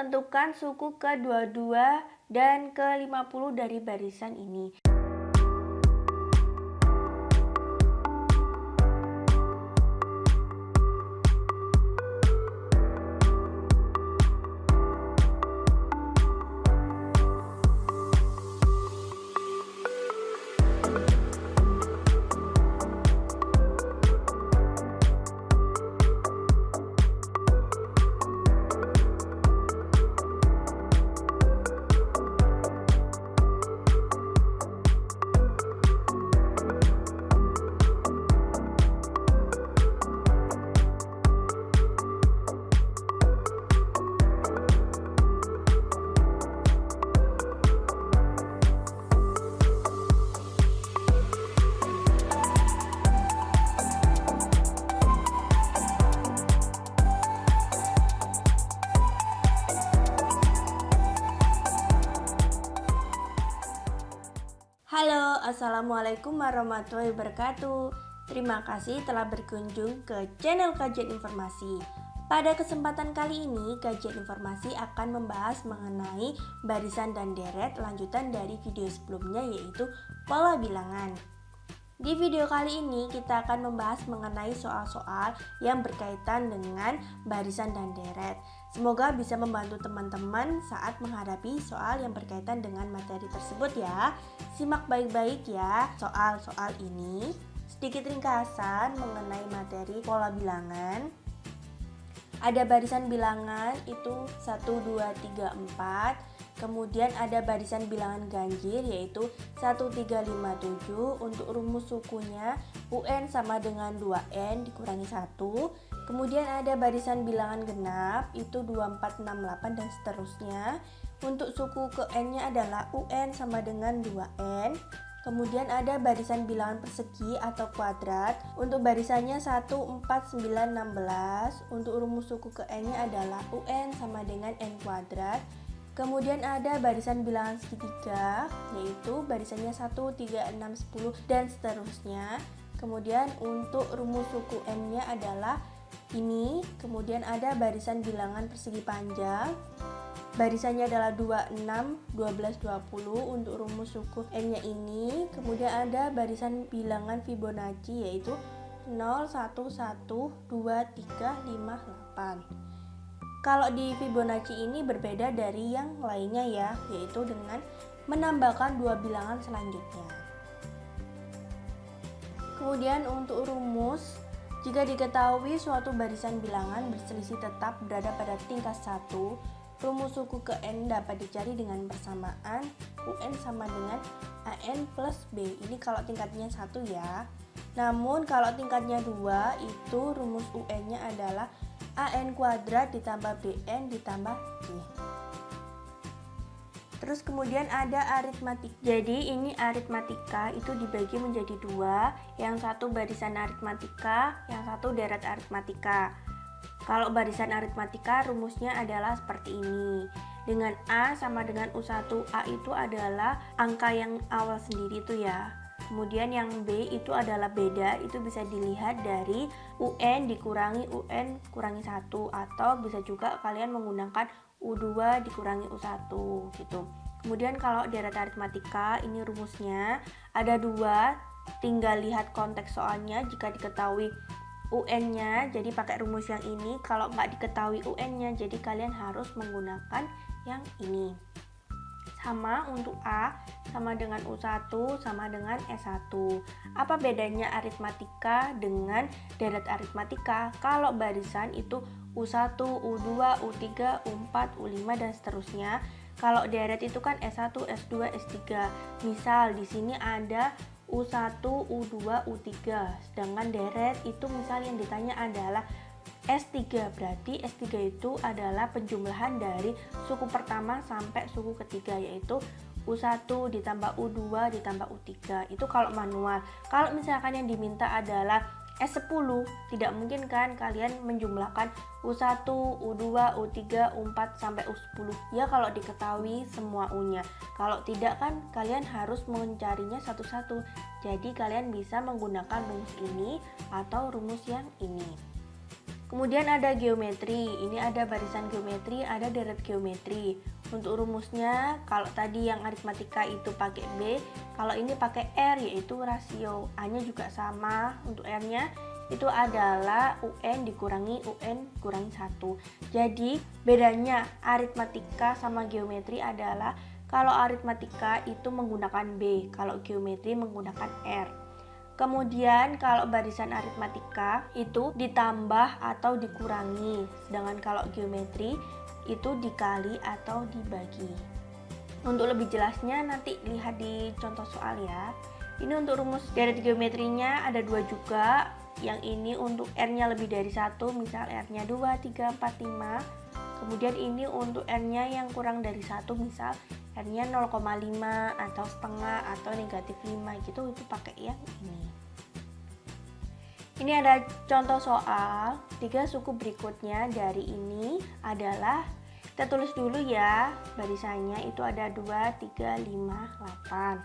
tentukan suku ke-22 dan ke-50 dari barisan ini. Halo, assalamualaikum warahmatullahi wabarakatuh. Terima kasih telah berkunjung ke channel Kajian Informasi. Pada kesempatan kali ini, Kajian Informasi akan membahas mengenai barisan dan deret lanjutan dari video sebelumnya, yaitu pola bilangan. Di video kali ini kita akan membahas mengenai soal-soal yang berkaitan dengan barisan dan deret. Semoga bisa membantu teman-teman saat menghadapi soal yang berkaitan dengan materi tersebut ya. Simak baik-baik ya soal-soal ini. Sedikit ringkasan mengenai materi pola bilangan. Ada barisan bilangan itu 1, 2, 3, 4. Kemudian ada barisan bilangan ganjil yaitu 1, 3, 5, 7. Untuk rumus sukunya UN sama dengan 2N dikurangi 1. Kemudian ada barisan bilangan genap itu 2, 4, 6, 8 dan seterusnya. Untuk suku ke N-nya adalah UN sama dengan 2N. Kemudian ada barisan bilangan persegi atau kuadrat. Untuk barisannya 1, 4, 9, 16. Untuk rumus suku ke N-nya adalah UN sama dengan N kuadrat. Kemudian ada barisan bilangan segitiga, yaitu barisannya 1, 3, 6, 10 dan seterusnya. Kemudian untuk rumus suku N-nya adalah ini. Kemudian ada barisan bilangan persegi panjang. Barisannya adalah 2, 6, 12, 20 untuk rumus suku N-nya ini. Kemudian ada barisan bilangan Fibonacci yaitu 0, 1, 1, 2, 3, 5, 8. Kalau di Fibonacci ini berbeda dari yang lainnya ya, yaitu dengan menambahkan dua bilangan selanjutnya. Kemudian untuk rumus, jika diketahui suatu barisan bilangan berselisih tetap berada pada tingkat 1, rumus suku ke N dapat dicari dengan persamaan UN sama dengan AN plus B. Ini kalau tingkatnya 1 ya. Namun kalau tingkatnya 2, itu rumus UN-nya adalah AN kuadrat ditambah BN ditambah C. Terus kemudian ada aritmatik. Jadi ini aritmatika itu dibagi menjadi dua. Yang satu barisan aritmatika, yang satu deret aritmatika. Kalau barisan aritmatika rumusnya adalah seperti ini. Dengan A sama dengan U1. A itu adalah angka yang awal sendiri itu ya. Kemudian yang B itu adalah beda, itu bisa dilihat dari UN dikurangi UN kurangi 1, atau bisa juga kalian menggunakan U2 dikurangi U1 gitu. Kemudian kalau deret aritmatika ini rumusnya ada dua, tinggal lihat konteks soalnya. Jika diketahui UN-nya jadi pakai rumus yang ini, kalau nggak diketahui UN-nya jadi kalian harus menggunakan yang ini. Sama untuk A sama dengan U1 sama dengan S1. Apa bedanya aritmatika dengan deret aritmatika? Kalau barisan itu U1, U2, U3, U4, U5 dan seterusnya. Kalau deret itu kan S1, S2, S3. Misal di sini ada U1, U2, U3. Sedangkan deret itu misal yang ditanya adalah S3, berarti S3 itu adalah penjumlahan dari suku pertama sampai suku ketiga, yaitu U1 ditambah U2 ditambah U3. Itu kalau manual. Kalau misalkan yang diminta adalah S10, tidak mungkin kan kalian menjumlahkan U1, U2, U3, U4 sampai U10 ya kalau diketahui semua U-nya. Kalau tidak kan kalian harus mencarinya satu-satu. Jadi kalian bisa menggunakan rumus ini atau rumus yang ini. Kemudian ada geometri, ini ada barisan geometri, ada deret geometri. Untuk rumusnya, kalau tadi yang aritmatika itu pakai B, kalau ini pakai R yaitu rasio. A-nya juga sama, untuk R-nya itu adalah UN dikurangi UN kurangi 1. Jadi bedanya aritmatika sama geometri adalah kalau aritmatika itu menggunakan B, kalau geometri menggunakan R. Kemudian kalau barisan aritmatika itu ditambah atau dikurangi, sedangkan kalau geometri itu dikali atau dibagi. Untuk lebih jelasnya nanti lihat di contoh soal ya. Ini untuk rumus deret geometrinya ada 2 juga. Yang ini untuk R-nya lebih dari 1, misal R-nya 2, 3, 4, 5. Kemudian ini untuk R-nya yang kurang dari 1, misal R-nya 0,5 atau setengah atau negatif 5 gitu, itu pakai yang ini. Ini ada contoh soal, 3 suku berikutnya dari ini adalah, kita tulis dulu ya, barisannya itu ada 2, 3, 5, 8.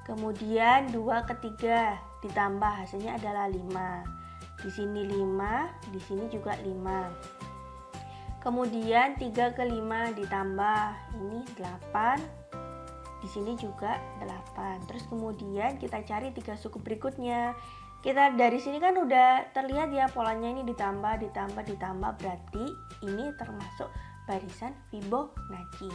Kemudian 2 ke 3 ditambah hasilnya adalah 5. Di sini 5, di sini juga 5. Kemudian 3 ke 5 ditambah, ini 8. Di sini juga 8. Terus kemudian kita cari 3 suku berikutnya. Kita dari sini kan udah terlihat ya polanya, ini ditambah, berarti ini termasuk barisan Fibonacci.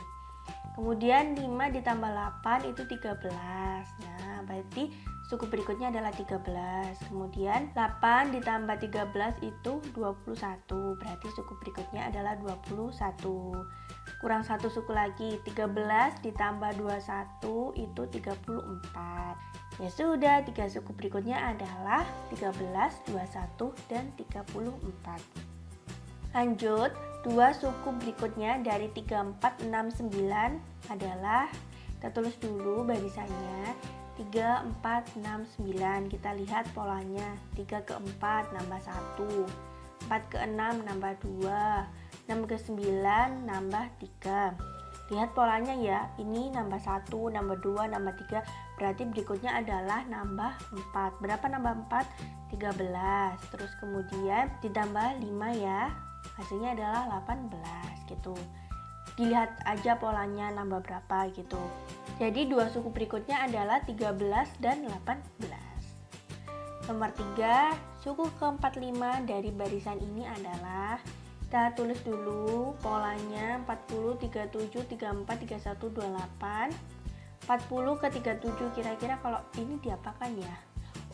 Kemudian 5 ditambah 8 itu 13. Nah, berarti suku berikutnya adalah 13. Kemudian 8 ditambah 13 itu 21. Berarti suku berikutnya adalah 21. Kurang 1 suku lagi, 13 ditambah 21 itu 34. Ya sudah, 3 suku berikutnya adalah 13, 21, dan 34. Lanjut, 2 suku berikutnya dari 3, 4, 6, 9 adalah, kita tulis dulu barisannya, 3, 4, 6, 9. Kita lihat polanya, 3 ke 4 nambah 1, 4 ke 6 nambah 2, 6 ke 9 nambah 3. Lihat polanya ya, ini nambah 1, nambah 2, nambah 3, berarti berikutnya adalah nambah 4. Berapa nambah 4? 13. Terus kemudian ditambah 5 ya, hasilnya adalah 18 gitu. Dilihat aja polanya nambah berapa gitu. Jadi 2 suku berikutnya adalah 13 dan 18. Nomor 3, suku ke-45 dari barisan ini adalah, kita tulis dulu polanya 40, 37, 34, 31, 28. 40 ke 37 kira-kira kalau ini diapakan ya?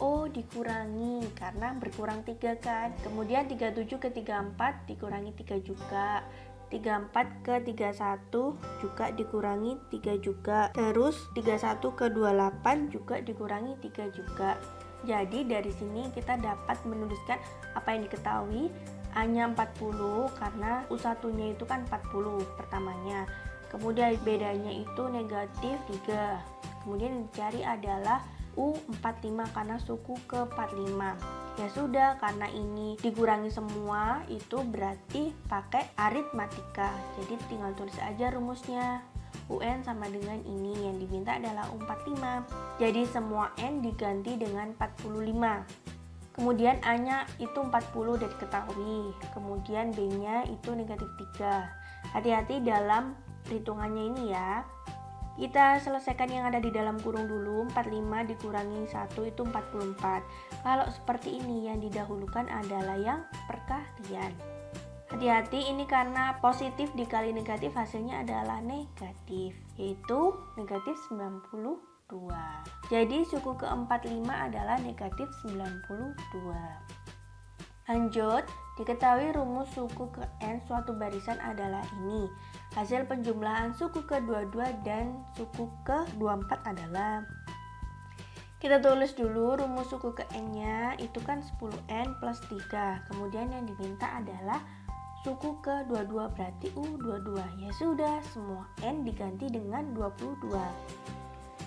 Oh, dikurangi karena berkurang 3 kan. Kemudian 37 ke 34 dikurangi 3 juga. 34 ke 31 juga dikurangi 3 juga. Terus 31 ke 28 juga dikurangi 3 juga. Jadi dari sini kita dapat menuliskan apa yang diketahui. A-nya 40 karena U1-nya itu kan 40 pertamanya. Kemudian bedanya itu negatif 3. Kemudian yang dicari adalah U45 karena suku ke-45. Ya sudah, karena ini dikurangi semua itu berarti pakai aritmatika. Jadi tinggal tulis aja rumusnya. UN sama dengan ini, yang diminta adalah U45. Jadi semua N diganti dengan 45. Kemudian A-nya itu 40 udah diketahui. Kemudian B-nya itu negatif 3. Hati-hati dalam perhitungannya ini ya. Kita selesaikan yang ada di dalam kurung dulu. 45 dikurangi 1 itu 44. Kalau seperti ini yang didahulukan adalah yang perkalian. Hati-hati ini karena positif dikali negatif hasilnya adalah negatif, yaitu negatif 92. Jadi suku ke-45 adalah negatif 92. Lanjut, diketahui rumus suku ke N suatu barisan adalah ini. Hasil penjumlahan suku ke-22 dan suku ke-24 adalah, kita tulis dulu rumus suku ke N-nya itu kan 10N plus 3. Kemudian yang diminta adalah suku ke-22 berarti U22. Ya sudah, semua N diganti dengan 22.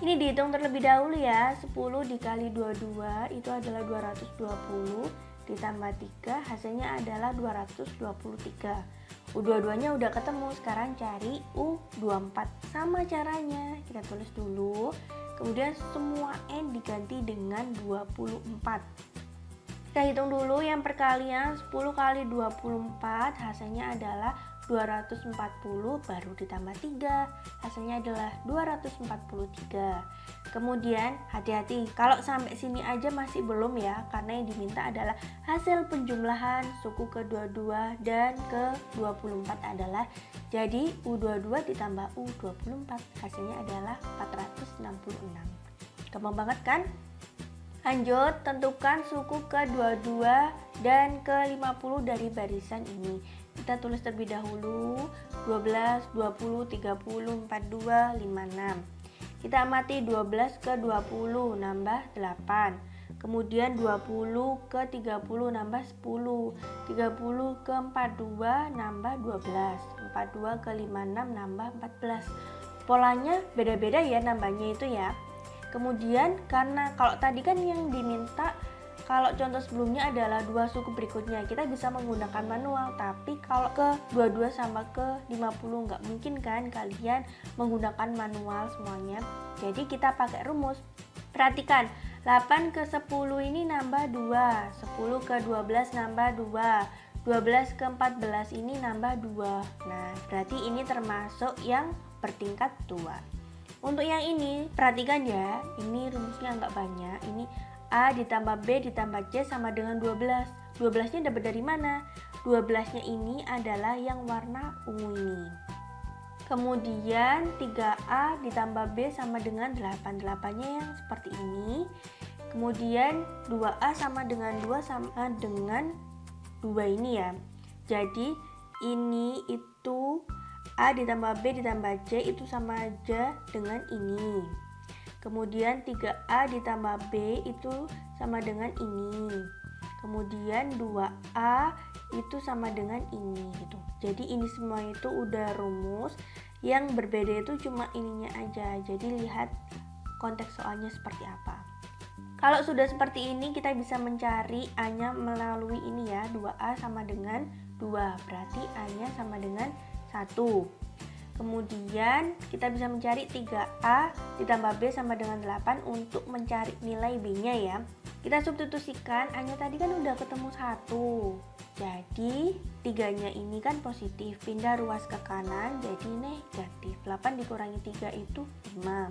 Ini dihitung terlebih dahulu ya. 10 dikali 22 itu adalah 220 ditambah 3 hasilnya adalah 223. U22 nya udah ketemu, sekarang cari U24. Sama caranya, kita tulis dulu. Kemudian semua N diganti dengan 24. Kita hitung dulu yang perkalian 10 kali 24 hasilnya adalah 240, baru ditambah 3 hasilnya adalah 243. Kemudian hati-hati kalau sampai sini aja masih belum ya, karena yang diminta adalah hasil penjumlahan suku ke-22 dan ke-24 adalah jadi U22 ditambah U24 hasilnya adalah 466. Gampang banget kan? Lanjut, tentukan suku ke-22 dan ke-50 dari barisan ini. Kita tulis terlebih dahulu 12, 20, 30, 42, 56. Kita amati 12 ke 20 nambah 8. Kemudian 20 ke 30 nambah 10. 30 ke 42 nambah 12. 42 ke 56 nambah 14. Polanya beda-beda ya nambahnya itu ya. Kemudian karena kalau tadi kan yang diminta kalau contoh sebelumnya adalah dua suku berikutnya, kita bisa menggunakan manual. Tapi kalau ke 22 sama ke 50 nggak mungkin kan kalian menggunakan manual semuanya. Jadi kita pakai rumus. Perhatikan, 8 ke 10 ini nambah 2, 10 ke 12 nambah 2, 12 ke 14 ini nambah 2. Nah, berarti ini termasuk yang bertingkat 2. Untuk yang ini, perhatikan ya, ini rumusnya nggak banyak. Ini A ditambah B ditambah C sama dengan 12. 12-nya dapat dari mana? 12-nya ini adalah yang warna ungu ini. Kemudian 3A ditambah B sama dengan 8. 8-nya yang seperti ini. Kemudian 2A sama dengan 2 sama dengan 2 ini ya. Jadi ini itu A ditambah B ditambah C itu sama aja dengan ini. Kemudian 3A ditambah B itu sama dengan ini. Kemudian 2A itu sama dengan ini gitu. Jadi ini semua itu udah rumus. Yang berbeda itu cuma ininya aja. Jadi lihat konteks soalnya seperti apa. Kalau sudah seperti ini kita bisa mencari A-nya melalui ini ya. 2A sama dengan 2. Berarti A-nya sama dengan 1. Kemudian kita bisa mencari 3A ditambah B sama dengan 8 untuk mencari nilai B-nya ya. Kita substitusikan, A-nya tadi kan udah ketemu 1. Jadi 3-nya ini kan positif, pindah ruas ke kanan jadi negatif. 8 dikurangi 3 itu 5.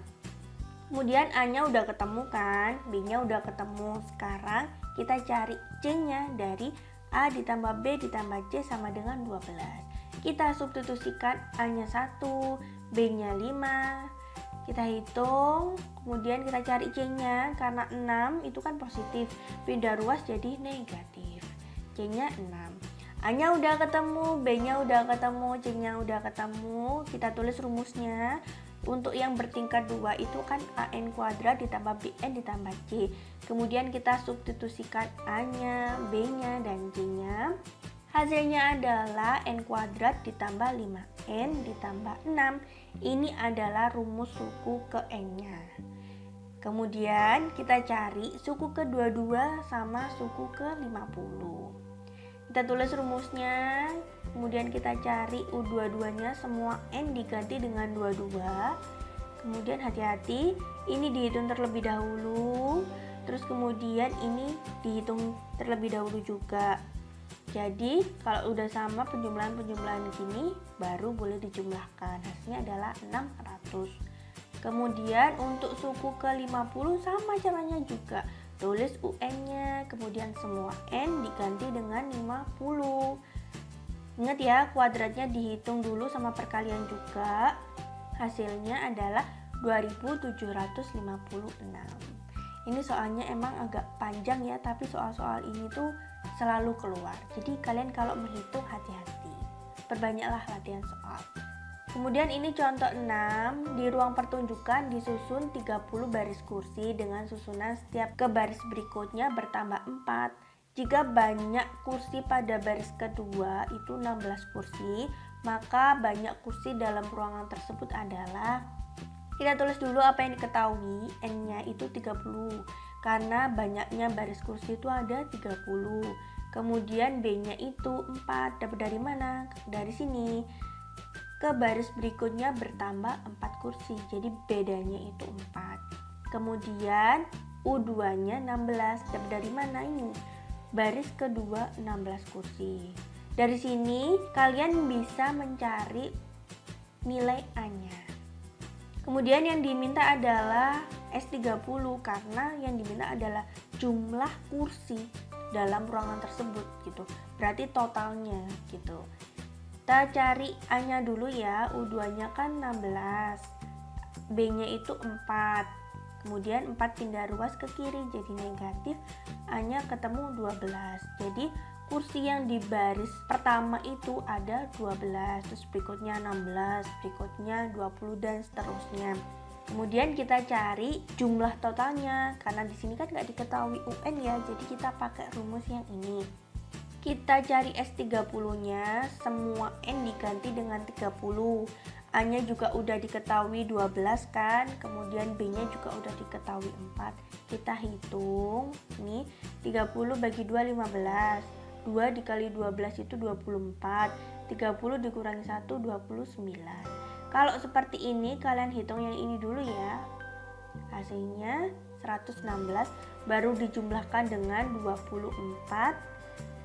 Kemudian A-nya udah ketemu kan, B-nya udah ketemu. Sekarang kita cari C-nya dari A ditambah B ditambah C sama dengan 12. Kita substitusikan A-nya 1, B-nya 5. Kita hitung, kemudian kita cari C-nya. Karena 6 itu kan positif, pindah ruas jadi negatif. C-nya 6. A-nya udah ketemu, B-nya udah ketemu, C-nya udah ketemu. Kita tulis rumusnya. Untuk yang bertingkat 2 itu kan AN kuadrat ditambah BN ditambah C. Kemudian kita substitusikan A-nya, B-nya, dan C-nya. Hasilnya adalah N kuadrat ditambah 5N ditambah 6. Ini adalah rumus suku ke N-nya. Kemudian kita cari suku ke-22 sama suku ke-50. Kita tulis rumusnya. Kemudian kita cari U22-nya, semua N diganti dengan 22. Kemudian hati-hati, ini dihitung terlebih dahulu. Terus kemudian ini dihitung terlebih dahulu juga. Jadi kalau udah sama penjumlahan gini baru boleh dijumlahkan. Hasilnya adalah 600. Kemudian untuk suku ke-50 sama caranya juga. Tulis UN-nya, kemudian semua N diganti dengan 50. Ingat ya, kuadratnya dihitung dulu sama perkalian juga. Hasilnya adalah 2756. Ini soalnya emang agak panjang ya, tapi soal-soal ini tuh selalu keluar. Jadi kalian kalau menghitung hati-hati. Perbanyaklah latihan soal. Kemudian ini contoh 6. Di ruang pertunjukan disusun 30 baris kursi dengan susunan setiap ke baris berikutnya bertambah 4. Jika banyak kursi pada baris kedua itu 16 kursi, maka banyak kursi dalam ruangan tersebut adalah. Kita tulis dulu apa yang diketahui. N-nya itu 30. Karena banyaknya baris kursi itu ada 30. Kemudian B-nya itu 4. Dapat dari mana? Dari sini. Ke baris berikutnya bertambah 4 kursi. Jadi bedanya itu 4. Kemudian U2-nya 16. Dapat dari mana ini? baris kedua 16 kursi. Dari sini kalian bisa mencari nilai A-nya. Kemudian yang diminta adalah S30 karena yang diminta adalah jumlah kursi dalam ruangan tersebut gitu. Berarti totalnya gitu. Kita cari A-nya dulu ya. U2-nya kan 16. B-nya itu 4. Kemudian 4 pindah ruas ke kiri jadi negatif. A-nya ketemu 12. Jadi kursi yang di baris pertama itu ada 12, terus berikutnya 16, berikutnya 20 dan seterusnya. Kemudian kita cari jumlah totalnya. Karena di sini kan nggak diketahui UN ya, jadi kita pakai rumus yang ini. Kita cari S30-nya, semua N diganti dengan 30. A-nya juga udah diketahui 12 kan, kemudian B-nya juga udah diketahui 4. Kita hitung, ini 30 bagi 2, 15. 2 dikali 12 itu 24. 30 dikurangi 1, 29. Kalau seperti ini, kalian hitung yang ini dulu ya. Hasilnya 116, baru dijumlahkan dengan 24,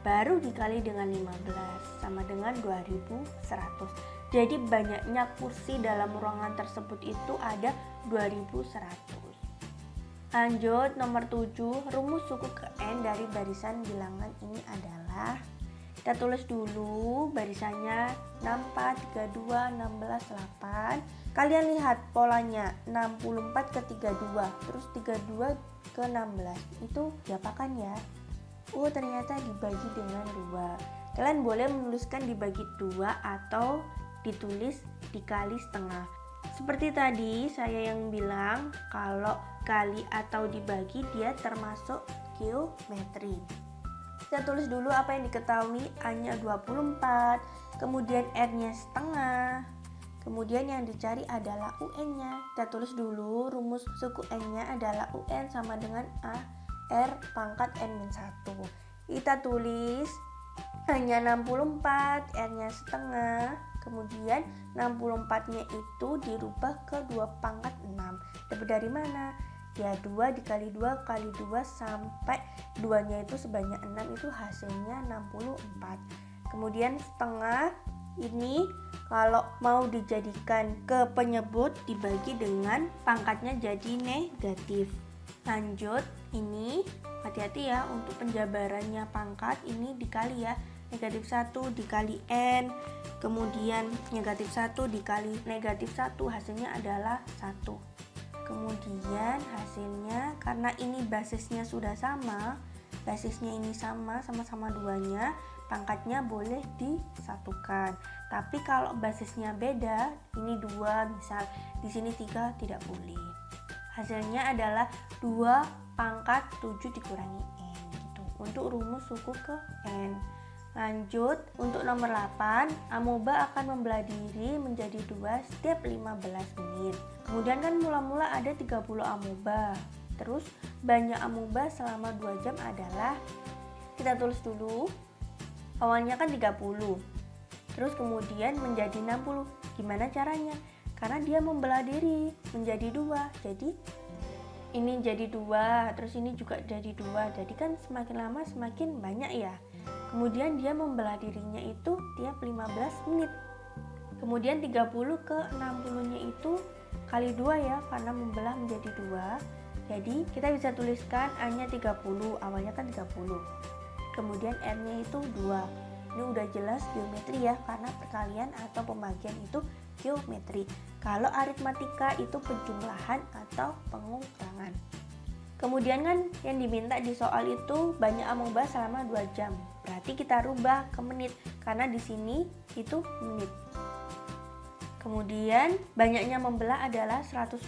baru dikali dengan 15, sama dengan 2100. Jadi banyaknya kursi dalam ruangan tersebut itu ada 2100. Lanjut nomor 7, rumus suku ke N dari barisan bilangan ini adalah, kita tulis dulu barisannya 64, 32, 16, 8. Kalian lihat polanya 64 ke 32, terus 32 ke 16. Itu diapakan ya? Oh, ternyata dibagi dengan 2. Kalian boleh menuliskan dibagi 2 atau ditulis dikali setengah. Seperti tadi saya yang bilang, kalau kali atau dibagi dia termasuk geometri. Kita tulis dulu apa yang diketahui. A-nya 24, kemudian R-nya setengah, kemudian yang dicari adalah UN-nya. Kita tulis dulu rumus suku N-nya adalah UN sama dengan A R pangkat N-1. Kita tulis hanya 64, R-nya setengah, kemudian 64-nya itu dirubah ke 2 pangkat 6. Dapat dari mana? Ya 2 dikali 2 kali 2 sampai 2-nya itu sebanyak 6, itu hasilnya 64. Kemudian setengah ini kalau mau dijadikan ke penyebut dibagi dengan pangkatnya jadi negatif. Lanjut, ini hati-hati ya untuk penjabarannya pangkat, ini dikali ya, negatif 1 dikali N, kemudian negatif 1 dikali negatif 1, hasilnya adalah 1. Kemudian hasilnya, karena ini basisnya sudah sama, basisnya ini sama-sama 2-nya, pangkatnya boleh disatukan. Tapi kalau basisnya beda, ini 2 misal, di sini 3 tidak boleh. Hasilnya adalah 2 pangkat 7 dikurangi N gitu, untuk rumus suku ke N. Lanjut, untuk nomor 8, amoeba akan membelah diri menjadi 2 setiap 15 menit. Kemudian kan mula-mula ada 30 amoeba. Terus banyak amoeba selama 2 jam adalah, kita tulis dulu, awalnya kan 30. Terus kemudian menjadi 60. Gimana caranya? Karena dia membelah diri menjadi 2. Jadi ini jadi 2, terus ini juga jadi 2. Jadi kan semakin lama semakin banyak ya. Kemudian dia membelah dirinya itu tiap 15 menit. Kemudian 30 ke 60-nya itu kali 2 ya, karena membelah menjadi 2. Jadi kita bisa tuliskan A-nya 30, awalnya kan 30. Kemudian R-nya itu 2. Ini udah jelas geometri ya, karena perkalian atau pembagian itu geometri. Kalau aritmatika itu penjumlahan atau pengurangan. Kemudian kan yang diminta di soal itu banyak amoeba selama 2 jam. Berarti kita rubah ke menit, karena di sini itu menit. Kemudian banyaknya membelah adalah 120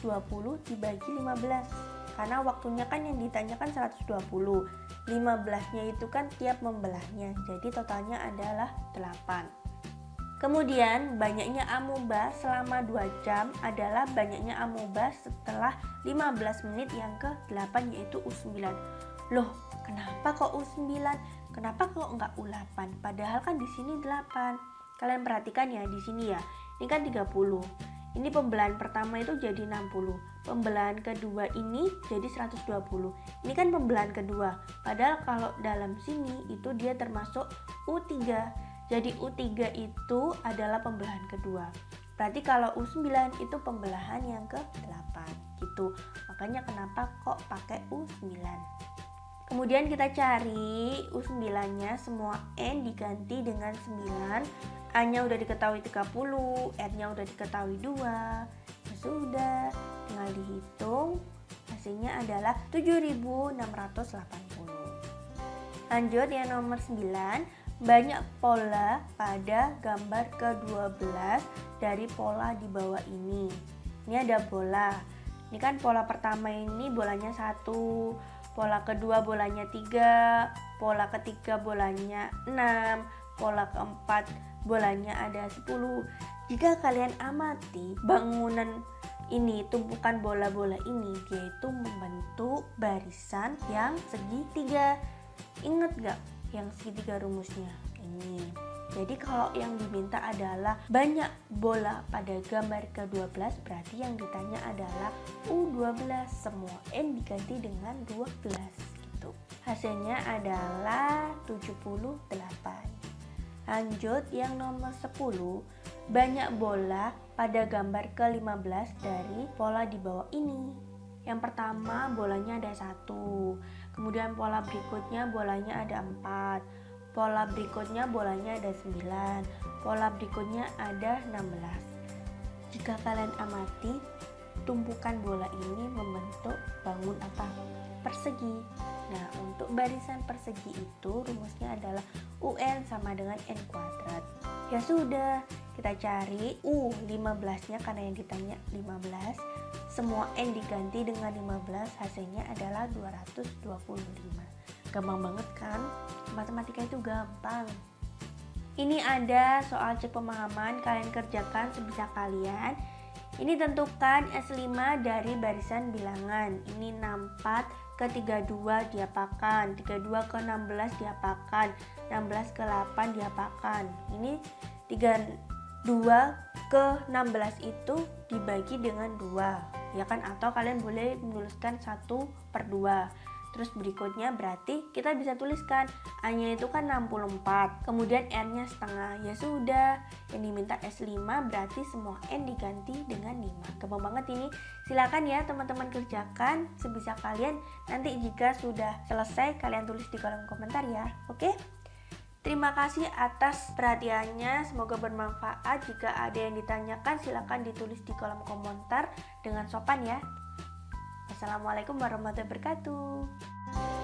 dibagi 15. Karena waktunya kan yang ditanyakan 120. 15-nya itu kan tiap membelahnya. Jadi totalnya adalah 8. Kemudian banyaknya amoeba selama 2 jam adalah banyaknya amoeba setelah 15 menit yang ke-8, yaitu U9. Loh, kenapa kok U9? Kenapa kok enggak U8? Padahal kan di sini 8. Kalian perhatikan ya di sini ya. Ini kan 30. Ini pembelahan pertama itu jadi 60. Pembelahan kedua ini jadi 120. Ini kan pembelahan kedua. Padahal kalau dalam sini itu dia termasuk U3. Jadi U3 itu adalah pembelahan kedua. Berarti kalau U9 itu pembelahan yang ke-8 gitu. Makanya kenapa kok pakai U9. Kemudian kita cari U9-nya, semua N diganti dengan 9. A-nya udah diketahui 30, R-nya udah diketahui 2. Ya sudah, tinggal dihitung. Hasilnya adalah 7.680. Lanjut yang nomor 9. Banyak pola pada gambar ke-12 dari pola di bawah ini. Ini ada bola. Ini kan pola pertama ini bolanya 1, pola kedua bolanya 3, pola ketiga bolanya 6, pola keempat bolanya ada 10. Jika kalian amati bangunan ini, tumpukan bola-bola ini, dia itu membentuk barisan yang segitiga. Ingat gak yang segitiga rumusnya? Ini. Jadi kalau yang diminta adalah banyak bola pada gambar ke-12, berarti yang ditanya adalah U12, semua N diganti dengan 12 gitu. Hasilnya adalah 78. Lanjut yang nomor 10. Banyak bola pada gambar ke-15 dari pola di bawah ini. Yang pertama bolanya ada 1. Kemudian pola berikutnya bolanya ada 4. Pola berikutnya bolanya ada 9. Pola berikutnya ada 16. Jika kalian amati, tumpukan bola ini membentuk bangun apa? Persegi. Nah, untuk barisan persegi itu rumusnya adalah UN sama dengan N kuadrat. Ya sudah, kita cari U15-nya karena yang ditanya 15. Semua N diganti dengan 15, hasilnya adalah 225. Gampang banget kan? Matematika itu gampang. Ini ada soal cek pemahaman, kalian kerjakan sebisa kalian. Ini tentukan S5 dari barisan bilangan. Ini 64 ke 32 diapakan, 32 ke 16 diapakan, 16 ke 8 diapakan. Ini 32 ke 16 itu dibagi dengan 2, ya kan? Atau kalian boleh menuliskan 1/2. Terus berikutnya berarti kita bisa tuliskan A-nya itu kan 64, kemudian R-nya setengah. Ya sudah, yang diminta S5 berarti semua N diganti dengan 5. Gampang banget ini. Silakan ya teman-teman kerjakan sebisa kalian. Nanti jika sudah selesai kalian tulis di kolom komentar ya. Oke? Terima kasih atas perhatiannya, semoga bermanfaat. Jika ada yang ditanyakan silakan ditulis di kolom komentar dengan sopan ya. Assalamualaikum warahmatullahi wabarakatuh.